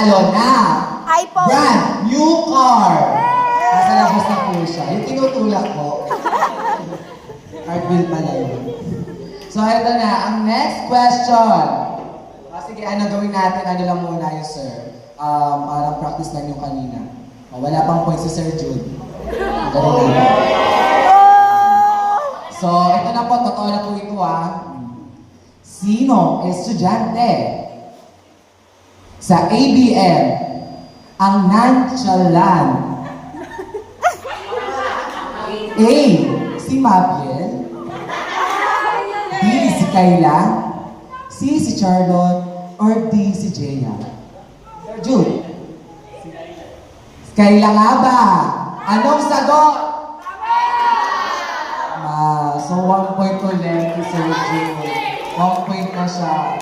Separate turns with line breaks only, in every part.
Talo na!
iPhone.
Brand new car! Nasa labas na po siya. Yung tinutulak ko. Card bill pala yun. So, ito na. Ang next question. Sige, ano gawin natin? Ano lang muna yun, sir? Parang practice lang yung kanina. Wala pang point si Sir Jude. Ganun natin. So, ito na po. Totoo na po ito, Sino estudyante sa ABM ang nonchalant? A. Si Mabiel, B. Si Kayla, C. Si Charlotte, or D. Si Jeya? Sir Jude. Si Kayla nga ba? Anong sagot? So 1 point ulit si Sir Jude. 1 point na siya.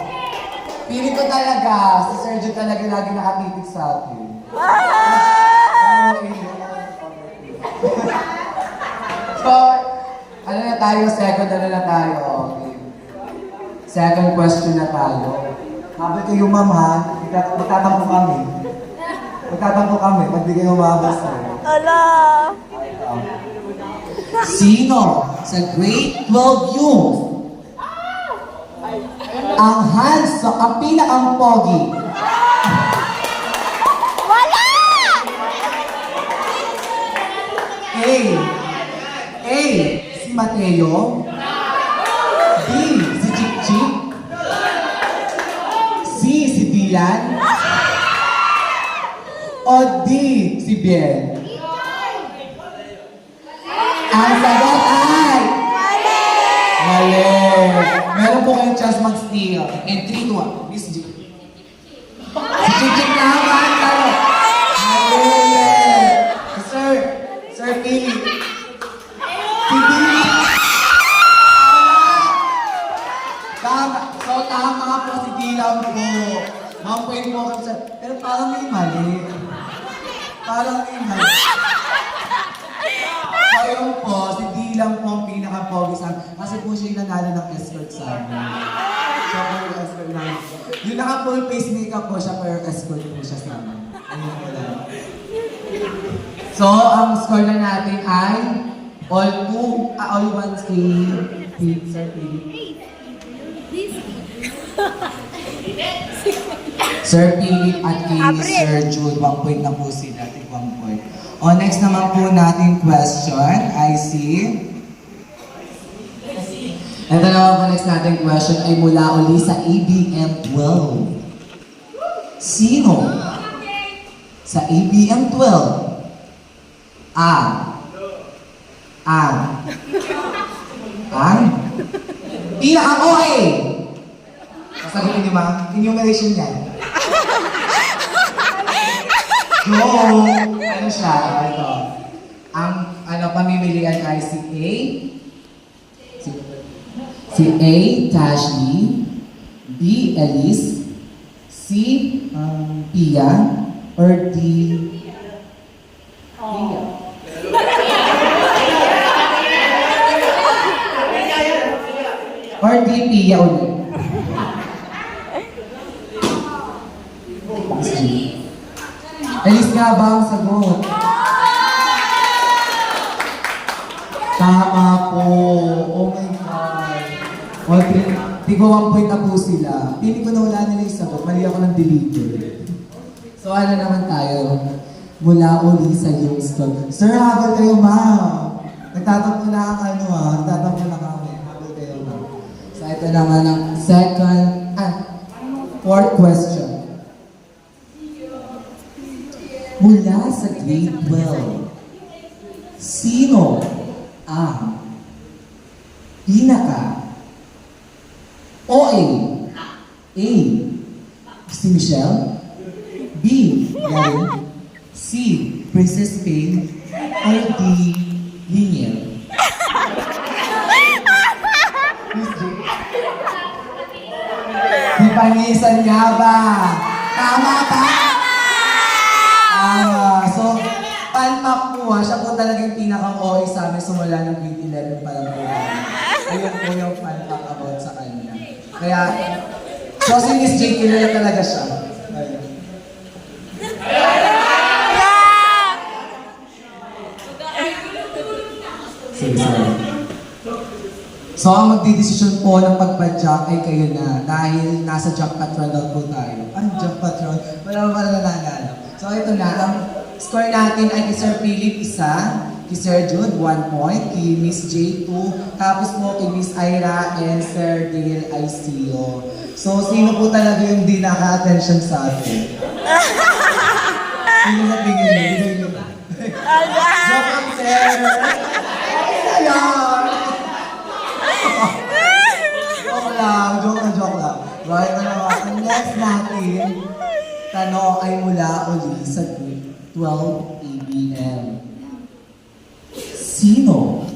Pili ko talaga, si Sir Jude talaga lagi nakatitig sa akin. So, ano na tayo? Second Okay. Second question na tayo. Habang kayo, ma'am, ha? Magtatampo kami. Pag di kayo umabas na.
Ala!
Sino sa grade 12 youth ang pinakang pogi?
Wala!
A. Si Mateo, B. Si Chik-Chik, C. Si Dylan, o D. Si Biel? Ang sagot ay mali! Meron po kayong chance mag-steal. And 3 to 1. Miss G. Si Chik-Chik naman! Mali! Sir Pili. Si Dili. So, tama po si Dilam po. Ma'am, pwede mo ako sa... Pero parang may mali. Ayun po, si Dilam po ang pinaka-pogi sa amin. Kasi po siya yung nanalo ng escort sa amin. Siya po yung escort namin. Yung naka-full face makeup po, siya po yung escort po siya sa amin. Ayun po lang. So, ang score na natin ay all ones kay Sir Philip. Sir Philip at kay Sir Jude, 1 point na po sila. 1 point. Next naman po natin question, I see. Ito naman po next natin question ay mula uli sa ABM 12. Sino sa ABM 12 pinaka-OA? Sasagutin niyo ba? Enumeration yan. Go! Ano siya? Ito. Ang pamimilian ay si A. Si A, Tashley. B, Elise. C, Pia. Or D, Pia. Or D, Pia ulit. Miss G. Elise nga ba ang sagot? Tama po. Oh my God. Tigo 1 point na po sila. Pili ko na wala nila yung sagot. Mali ako ng deliver. So ano naman tayo? Mula uli sa yung stone. Sir, habol kayo, ma'am. Nagtatampo na ang nagtatampo na kami. Habol kayo, ma'am. So ito naman ang fourth question. Mula sa grade 12, sino ang pinaka-OA? A. Si Michelle, B. Gary, C. Princess Payne, or D. Liniel? Di Panisan nga ba? Tama ba? So, Panpak po siya po talaga yung pinaka-OA sa amin simula ng grade 11 pa lang po. Ayun po yung Panpak about sa kanya. Kaya, so si Miss J, kilala talaga siya. So, ang magdidesisyon po ng pagpa-jack ay kayo na dahil nasa Jack Patron daw po tayo. Ano Jack Patron? Wala mo pala nananalo. So, ito na. Ang score natin ay kay Sir Philip, 1. Kay Sir Jude, 1 point. Kay Miss J, 2. Tapos po kay Miss Ira and Sir Dale ay 0. So, sino po talaga yung di naka-attention sa atin? Sino na tingin mo? Joke lang, Sir! Ayan! Joke lang. Right, ang next natin, tanong ay mula uli sa grade 12 ABM. Sino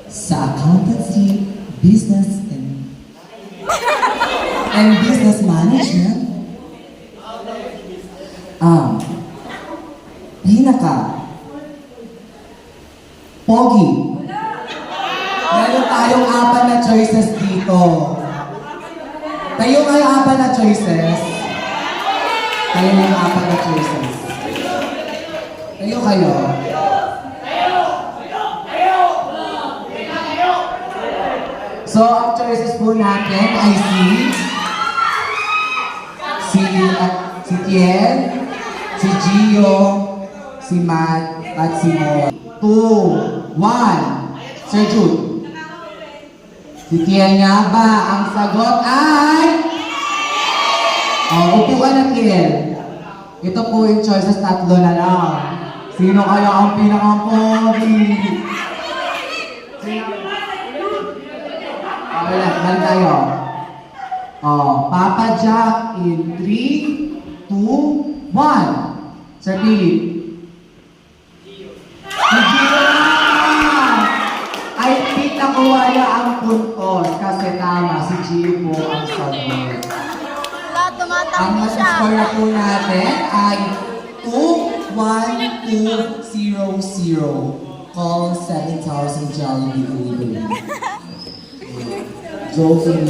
sa accountancy, business, and business management ang pinaka pogi? Meron tayong 4 na choices dito. Tayo nga yung 4 na choices. Tayo nga yung 4 na choices. Tayo kayo. So, ang choices po natin ay si Tien, si Gio, si Matt, at si Mo. 2, 1, Sir Jude. Si Tien nga ba? Ang sagot ay... Oh, upo ka na, Tien. Ito po yung choices, 3 na lang. Sino kaya ang pinaka-pogi? Okay lang, balik tayo. Oh, Papa Jack in 3, 2, 1. Sir Philip. Si Gio na! I think nakuha niya ang puntos kasi tama, si Gio po ang sagot.
Wala, tumatakbo
Ang
siya.
score na po natin ay 2, 1, 2, 0, 0. Call 7,000 Jollibee delivery. Joking.